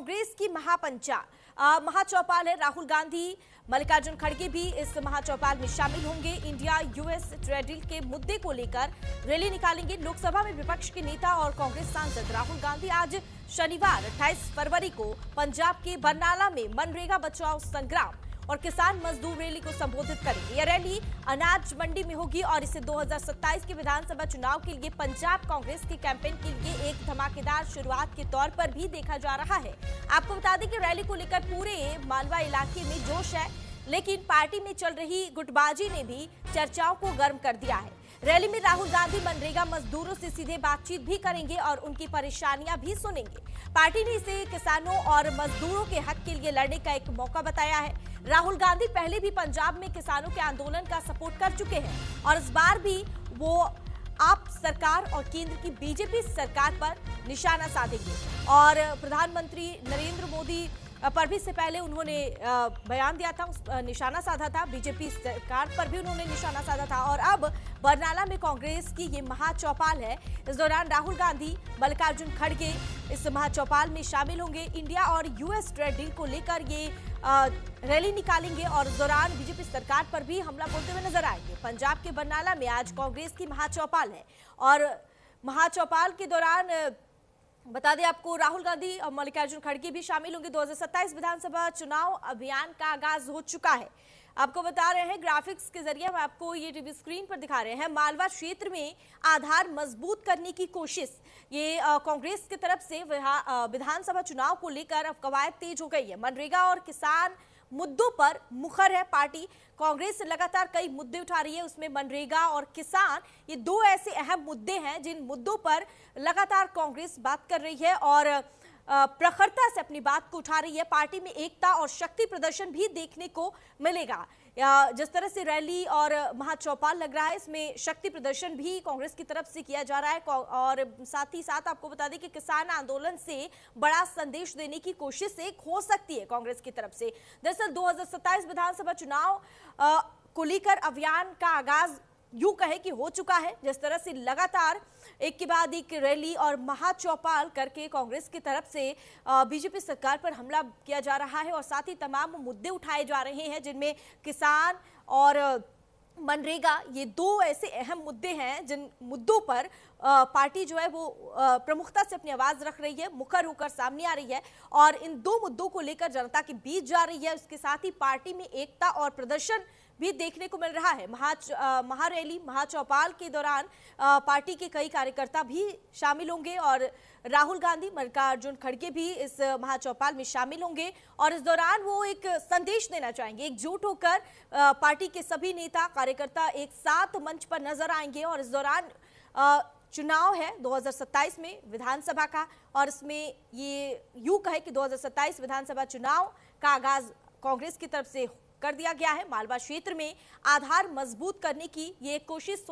कांग्रेस की महाचौपाल है। राहुल गांधी, मल्लिकार्जुन खड़गे भी इस महाचौपाल में शामिल होंगे। इंडिया यूएस ट्रेड डील के मुद्दे को लेकर रैली निकालेंगे। लोकसभा में विपक्ष के नेता और कांग्रेस सांसद राहुल गांधी आज शनिवार 28 फरवरी को पंजाब के बरनाला में मनरेगा बचाओ संग्राम और किसान मजदूर रैली को संबोधित करेंगे। यह रैली अनाज मंडी में होगी और इसे 2027 के विधानसभा चुनाव के लिए पंजाब कांग्रेस के कैंपेन के लिए एक धमाकेदार शुरुआत के तौर पर भी देखा जा रहा है। आपको बता दें कि रैली को लेकर पूरे मालवा इलाके में जोश है, लेकिन पार्टी में चल रही गुटबाजी ने भी चर्चाओं को गर्म कर दिया है। रैली में राहुल गांधी मनरेगा मजदूरों से सीधे बातचीत भी करेंगे और उनकी परेशानियां भी सुनेंगे। पार्टी ने इसे किसानों और मजदूरों के हक के लिए लड़ने का एक मौका बताया है। राहुल गांधी पहले भी पंजाब में किसानों के आंदोलन का सपोर्ट कर चुके हैं और इस बार भी वो आप सरकार और केंद्र की बीजेपी सरकार पर निशाना साधेंगे और प्रधानमंत्री नरेंद्र मोदी पर भी इससे पहले उन्होंने बयान दिया था, निशाना साधा था। बीजेपी सरकार पर भी उन्होंने निशाना साधा था और अब बरनाला में कांग्रेस की ये महाचौपाल है। इस दौरान राहुल गांधी, मल्लिकार्जुन खड़गे इस महाचौपाल में शामिल होंगे। इंडिया और यूएस ट्रेड डील को लेकर ये रैली निकालेंगे और इस दौरान बीजेपी सरकार पर भी हमला बोलते हुए नजर आएंगे। पंजाब के बरनाला में आज कांग्रेस की महाचौपाल है और महाचौपाल के दौरान बता दें आपको, राहुल गांधी और मल्लिकार्जुन खड़गे भी शामिल होंगे। 2027 विधानसभा चुनाव अभियान का आगाज हो चुका है। आपको बता रहे हैं, ग्राफिक्स के जरिए हम आपको ये टीवी स्क्रीन पर दिखा रहे हैं। मालवा क्षेत्र में आधार मजबूत करने की कोशिश, ये कांग्रेस की तरफ से विधानसभा चुनाव को लेकर अब कवायद तेज हो गई है। मनरेगा और किसान मुद्दों पर मुखर है पार्टी। कांग्रेस लगातार कई मुद्दे उठा रही है, उसमें मनरेगा और किसान ये दो ऐसे अहम मुद्दे हैं जिन मुद्दों पर लगातार कांग्रेस बात कर रही है और प्रखरता से अपनी बात को उठा रही है। पार्टी में एकता और शक्ति प्रदर्शन भी देखने को मिलेगा। जिस तरह से रैली और महाचौपाल लग रहा है, इसमें शक्ति प्रदर्शन भी कांग्रेस की तरफ से किया जा रहा है और साथ ही साथ आपको बता दें कि किसान आंदोलन से बड़ा संदेश देने की कोशिश एक हो सकती है कांग्रेस की तरफ से। दरअसल 2027 विधानसभा चुनाव को लेकर अभियान का आगाज यूं कहे कि हो चुका है। जिस तरह से लगातार एक के बाद एक रैली और महाचौपाल करके कांग्रेस की तरफ से बीजेपी सरकार पर हमला किया जा रहा है और साथ ही तमाम मुद्दे उठाए जा रहे हैं जिनमें किसान और मनरेगा ये दो ऐसे अहम मुद्दे हैं जिन मुद्दों पर पार्टी जो है वो प्रमुखता से अपनी आवाज रख रही है, मुखर होकर सामने आ रही है और इन दो मुद्दों को लेकर जनता के बीच जा रही है। इसके साथ ही पार्टी में एकता और प्रदर्शन भी देखने को मिल रहा है। महारैली महाचौपाल के दौरान पार्टी के कई कार्यकर्ता भी शामिल होंगे और राहुल गांधी, मल्लिकार्जुन खड़गे भी इस महाचौपाल में शामिल होंगे और इस दौरान वो एक संदेश देना चाहेंगे। एकजुट होकर पार्टी के सभी नेता कार्यकर्ता एक साथ मंच पर नजर आएंगे और इस दौरान चुनाव है 2027 में विधानसभा का और इसमें ये यूं कहे कि 2027 विधानसभा चुनाव का आगाज कांग्रेस की तरफ से कर दिया गया है। मालवा क्षेत्र में आधार मजबूत करने की ये कोशिश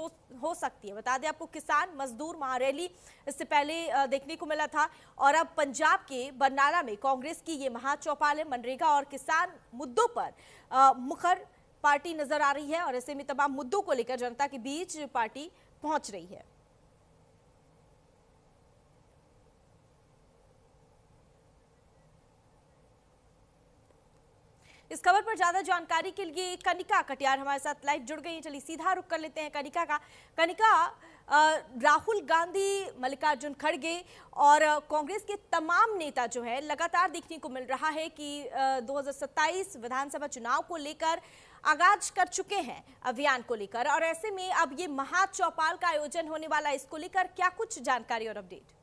हो सकती है। बता दें आपको, किसान मजदूर महारैली इससे पहले देखने को मिला था और अब पंजाब के बरनाला में कांग्रेस की ये महाचौपाल है। मनरेगा और किसान मुद्दों पर मुखर पार्टी नजर आ रही है और ऐसे में तमाम मुद्दों को लेकर जनता के बीच पार्टी पहुंच रही है। इस खबर पर ज्यादा जानकारी के लिए कनिका कटियार हमारे साथ लाइव जुड़ गई हैं। चलिए सीधा रुख कर लेते हैं कनिका का। कनिका, राहुल गांधी, मल्लिकार्जुन खड़गे और कांग्रेस के तमाम नेता जो है लगातार देखने को मिल रहा है कि 2027 विधानसभा चुनाव को लेकर आगाज कर चुके हैं अभियान को लेकर और ऐसे में अब ये महाचौपाल का आयोजन होने वाला है, इसको लेकर क्या कुछ जानकारी और अपडेट?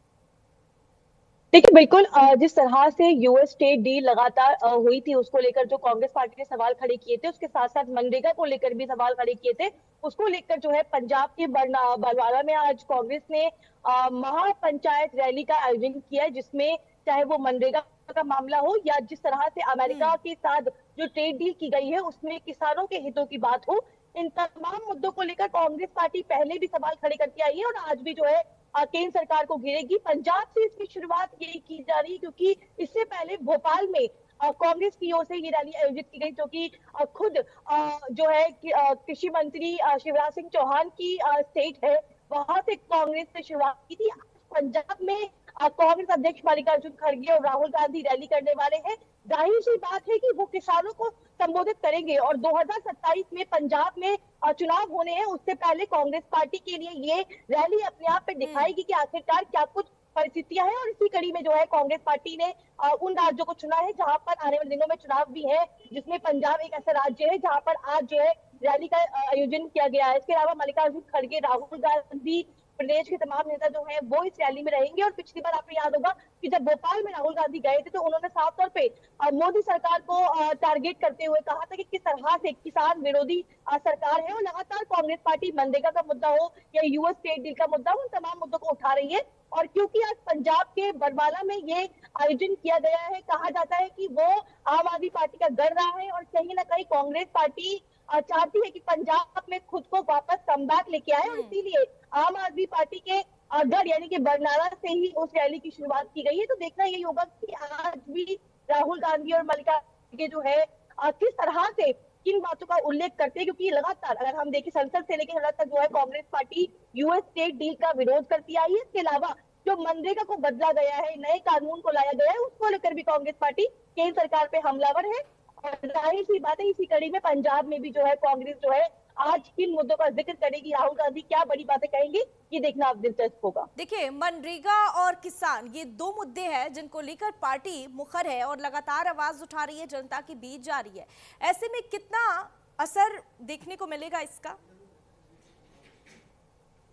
देखिए, बिल्कुल जिस तरह से यूएस ट्रेड डील लगातार हुई थी उसको लेकर जो कांग्रेस पार्टी ने सवाल खड़े किए थे, उसके साथ साथ मनरेगा को लेकर भी सवाल खड़े किए थे। उसको लेकर जो है पंजाब के बरनाला में आज कांग्रेस ने महापंचायत रैली का आयोजन किया है, जिसमें चाहे वो मनरेगा का मामला हो या जिस तरह से अमेरिका के साथ जो ट्रेड डील की गई है उसमें किसानों के हितों की बात हो, इन तमाम मुद्दों को लेकर कांग्रेस पार्टी पहले भी सवाल खड़े करके आई है और आज भी जो है केंद्र सरकार को घेरेगी। पंजाब से इसकी शुरुआत यही की जा रही है क्योंकि इससे पहले भोपाल में कांग्रेस की ओर से ये रैली आयोजित की गई, जो कि खुद जो है कृषि मंत्री शिवराज सिंह चौहान की स्टेट है, वहां से कांग्रेस ने शुरुआत की थी। पंजाब में कांग्रेस अध्यक्ष मल्लिकार्जुन खड़गे और राहुल गांधी रैली करने वाले हैं। जाहिर सी बात है कि वो किसानों को संबोधित करेंगे और 2027 में पंजाब में चुनाव होने हैं, उससे पहले कांग्रेस पार्टी के लिए ये रैली अपने आप में दिखाएगी कि आखिरकार क्या कुछ परिस्थितियां हैं। और इसी कड़ी में जो है कांग्रेस पार्टी ने उन राज्यों को चुना है जहां पर आने वाले दिनों में चुनाव भी है, जिसमें पंजाब एक ऐसा राज्य है जहां पर आज जो है रैली का आयोजन किया गया है। इसके अलावा मल्लिकार्जुन खड़गे, राहुल गांधी, प्रदेश के तमाम नेता जो हैं वो इस रैली में रहेंगे। और पिछली बार आपको याद होगा कि जब भोपाल में राहुल गांधी गए थे तो उन्होंने साफ तौर पे मोदी सरकार को टारगेट करते हुए कहा था कि किस तरह से किसान विरोधी सरकार है। और लगातार कांग्रेस पार्टी मनरेगा का मुद्दा हो या यूएस ट्रेड डील का मुद्दा हो, उन तमाम मुद्दों को उठा रही है। और क्योंकि आज पंजाब के बरवाला में ये आयोजन किया गया है, कहा जाता है कि वो आम आदमी पार्टी का गढ़ रहा है और कहीं ना कहीं कांग्रेस पार्टी चाहती है कि पंजाब में खुद को वापस कमबैक लेके आए। और इसीलिए आम आदमी पार्टी के गढ़ यानी कि बरनाला से ही उस रैली की शुरुआत की गई है। तो देखना यही होगा कि आज भी राहुल गांधी और मल्लिका के जो है किस तरह से किन बातों का उल्लेख करते हैं, क्योंकि लगातार अगर हम देखें संसद से लेकर संसद तक जो है Congress party US trade deal का विरोध करती आई है। इसके अलावा जो मनरेगा को बदला गया है, नए कानून को लाया गया है, उसको लेकर भी कांग्रेस पार्टी केंद्र सरकार पे हमलावर है। और जाहिर सी बात है इसी कड़ी में पंजाब में भी जो है कांग्रेस जो है आज किन मुद्दों का जिक्र करेगी, राहुल गांधी क्या बड़ी बातें कहेंगे, ये देखना अब दिलचस्प होगा। देखिए, मनरेगा और किसान ये दो मुद्दे हैं जिनको लेकर पार्टी मुखर है और लगातार आवाज उठा रही है, जनता के बीच जा रही है। ऐसे में कितना असर देखने को मिलेगा इसका?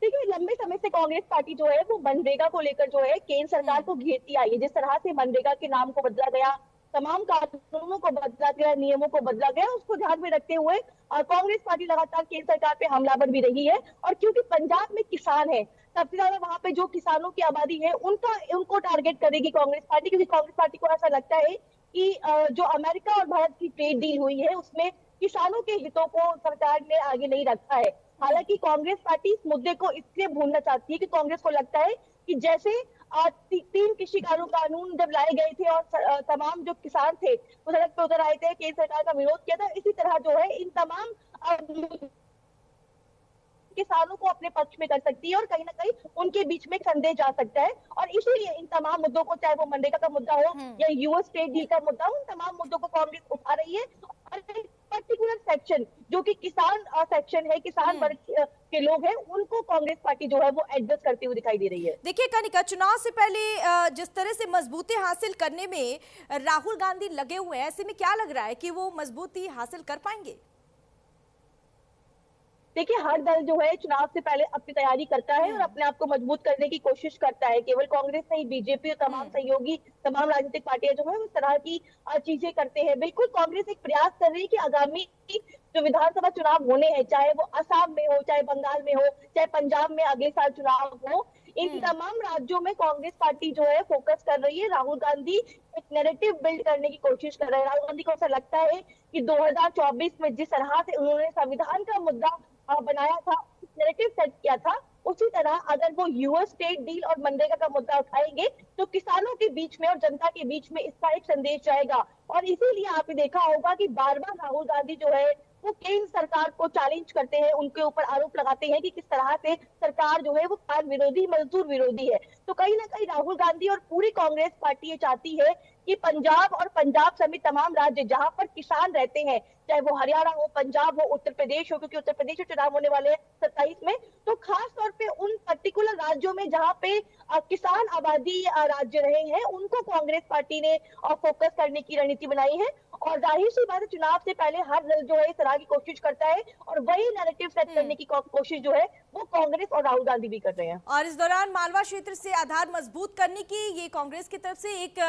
देखिए, लंबे समय से कांग्रेस पार्टी जो है वो मनरेगा को लेकर जो है केंद्र सरकार को घेरती आई है। जिस तरह से मनरेगा के नाम को बदला गया, तमाम कानूनों को बदला गया, नियमों को बदला गया, उसको ध्यान में रखते हुए कांग्रेस पार्टी लगातार केंद्र सरकार पे हमलावर भी रही है। और क्योंकि पंजाब में किसान है, सबसे ज्यादा वहां पे जो किसानों की आबादी है उनको टारगेट करेगी कांग्रेस पार्टी, क्योंकि कांग्रेस पार्टी को ऐसा लगता है कि जो अमेरिका और भारत की ट्रेड डील हुई है उसमें किसानों के हितों को सरकार ने आगे नहीं रखा है। हालांकि कांग्रेस पार्टी इस मुद्दे को इसलिए भूलना चाहती है कि कांग्रेस को लगता है कि जैसे तीन कृषि कानून जब लाए गए थे और तमाम जो किसान थे वो सड़क पे उतर आए थे, केंद्र सरकार का विरोध किया था, इसी तरह जो है इन तमाम किसानों को अपने पक्ष में कर सकती है और कहीं ना कहीं उनके बीच में एक संदेश जा सकता है। और इसीलिए इन तमाम मुद्दों को, चाहे वो मनरेगा का मुद्दा हो या यूएस ट्रेड डील का मुद्दा हो, उन तमाम मुद्दों को कांग्रेस उठा रही है। और एक पर्टिकुलर सेक्शन जो कि किसान सेक्शन है, किसान वर्ग के लोग हैं, उनको कांग्रेस पार्टी जो है वो एडजस्ट करती हुई दिखाई दे रही है। देखिए कनिका, चुनाव से पहले जिस तरह से मजबूती हासिल करने में राहुल गांधी लगे हुए हैं, ऐसे में क्या लग रहा है कि वो मजबूती हासिल कर पाएंगे? देखिए, हर दल जो है चुनाव से पहले अपनी तैयारी करता है और अपने आप को मजबूत करने की कोशिश करता है। केवल कांग्रेस नहीं, बीजेपी और तमाम सहयोगी तमाम राजनीतिक पार्टियां जो है उस तरह की चीजें करते हैं। बिल्कुल कांग्रेस एक प्रयास कर रही है कि आगामी जो विधानसभा चुनाव होने हैं, चाहे वो असम में हो, चाहे बंगाल में हो, चाहे पंजाब में अगले साल चुनाव हो, इन तमाम राज्यों में कांग्रेस पार्टी जो है फोकस कर रही है। राहुल गांधी एक नैरेटिव बिल्ड करने की कोशिश कर रहे हैं। राहुल गांधी को ऐसा लगता है कि 2024 में जिस तरह से उन्होंने संविधान का मुद्दा बनाया था, नैरेटिव सेट किया था, उसी तरह अगर वो यूएस ट्रेड डील और मनरेगा का मुद्दा उठाएंगे तो किसानों के बीच में और जनता के बीच में इसका एक संदेश जाएगा। और इसीलिए आपने देखा होगा कि बार बार राहुल गांधी जो है वो केंद्र सरकार को चैलेंज करते हैं, उनके ऊपर आरोप लगाते हैं कि किस तरह से सरकार जो है वो किसान विरोधी, मजदूर विरोधी है। तो कहीं ना कहीं राहुल गांधी और पूरी कांग्रेस पार्टी ये चाहती है कि पंजाब और पंजाब समेत तमाम राज्य जहां पर किसान रहते हैं, चाहे वो हरियाणा हो, पंजाब हो, उत्तर प्रदेश हो, क्योंकि उत्तर प्रदेश में चुनाव होने वाले हैं 27 में, तो खास तौर पे उन पर्टिकुलर राज्यों में जहां पे किसान आबादी राज्य रहे हैं, उनको कांग्रेस पार्टी ने फोकस करने की रणनीति बनाई है। और जाहिर सी बात है चुनाव से पहले हर दल जो है इस तरह की कोशिश करता है और वही नैरेटिव सेट करने की कोशिश जो है वो कांग्रेस और राहुल गांधी भी कर रहे हैं। और इस दौरान मालवा क्षेत्र से आधार मजबूत करने की ये कांग्रेस की तरफ से एक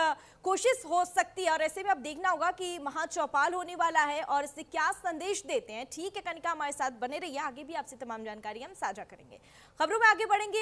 कोशिश हो सकती है। और ऐसे में अब देखना होगा कि महाचौपाल होने वाला है और इससे क्या संदेश देते हैं। ठीक है कनिका, हमारे साथ बने रहिए, आगे भी आपसे तमाम जानकारी हम साझा करेंगे। खबरों में आगे बढ़ेंगे।